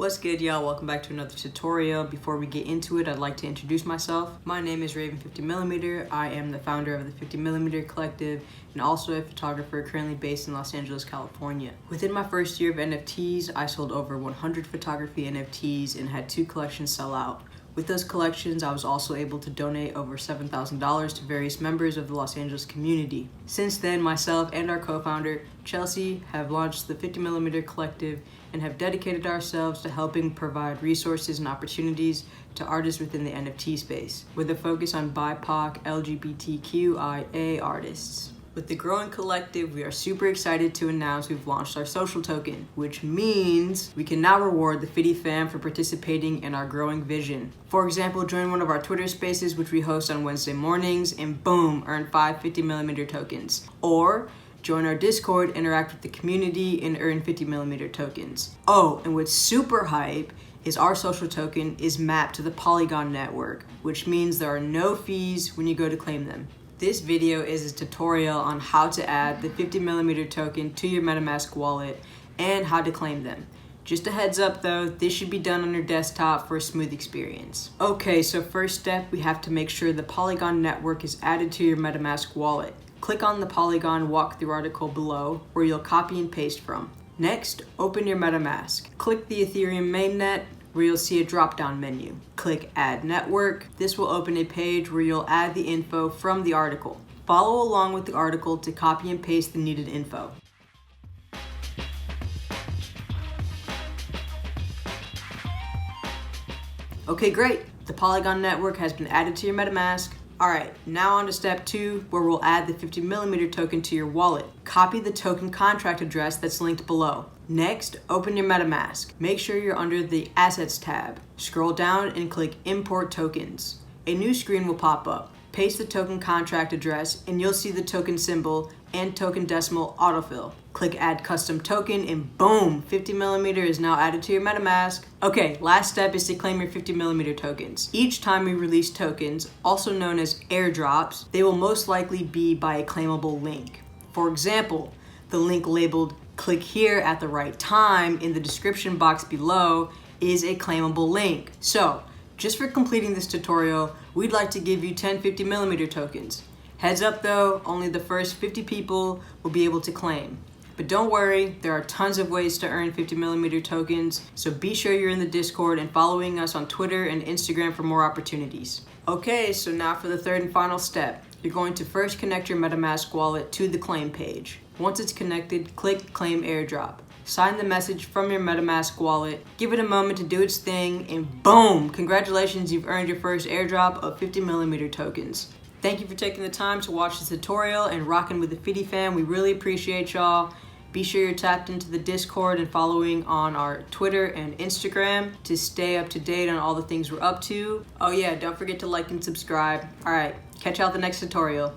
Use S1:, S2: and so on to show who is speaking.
S1: What's good, y'all? Welcome back to another tutorial. Before we get into it, I'd like to introduce myself. My name is Raven 50mm. I am the founder of the 50mm Collective and also a photographer currently based in Los Angeles, California. Within my first year of NFTs, I sold over 100 photography NFTs and had 2 collections sell out. With those collections, I was also able to donate over $7,000 to various members of the Los Angeles community. Since then, myself and our co-founder, Chelsea, have launched the 50mm Collective and have dedicated ourselves to helping provide resources and opportunities to artists within the NFT space, with a focus on BIPOC, LGBTQIA artists. With the growing collective, we are super excited to announce we've launched our social token, which means we can now reward the 50 fam for participating in our growing vision. For example, join one of our Twitter spaces, which we host on Wednesday mornings, and boom, earn 5 50mm tokens. Or join our Discord, interact with the community, and earn 50mm tokens. Oh, and what's super hype is our social token is mapped to the Polygon network, which means there are no fees when you go to claim them. This video is a tutorial on how to add the 50mm token to your Metamask wallet and how to claim them. Just a heads up though, this should be done on your desktop for a smooth experience. Okay, so first step, we have to make sure the Polygon network is added to your Metamask wallet. Click on the Polygon walkthrough article below where you'll copy and paste from. Next, open your Metamask. Click the Ethereum mainnet where you'll see a drop-down menu. Click Add Network. This will open a page where you'll add the info from the article. Follow along with the article to copy and paste the needed info. Okay, great. The Polygon network has been added to your MetaMask. Alright, now on to step 2, where we'll add the 50mm token to your wallet. Copy the token contract address that's linked below. Next, open your MetaMask. Make sure you're under the Assets tab. Scroll down and click Import Tokens. A new screen will pop up. Paste the token contract address and you'll see the token symbol and token decimal autofill. Click Add Custom Token and boom, 50mm is now added to your MetaMask. Okay, last step is to claim your 50mm tokens. Each time we release tokens, also known as Airdrops, they will most likely be by a claimable link. For example, the link labeled "Click here at the right time" in the description box below is a claimable link. So, just for completing this tutorial, we'd like to give you 10 50mm tokens. Heads up though, only the first 50 people will be able to claim. But don't worry, there are tons of ways to earn 50mm tokens, so be sure you're in the Discord and following us on Twitter and Instagram for more opportunities. Okay, so now for the third and final step. You're going to first connect your MetaMask wallet to the claim page. Once it's connected, click Claim Airdrop. Sign the message from your MetaMask wallet, give it a moment to do its thing, and boom! Congratulations, you've earned your first airdrop of 50mm tokens. Thank you for taking the time to watch this tutorial and rocking with the 50 fam. We really appreciate y'all. Be sure you're tapped into the Discord and following on our Twitter and Instagram to stay up to date on all the things we're up to. Oh yeah, don't forget to like and subscribe. Alright, catch y'all at the next tutorial.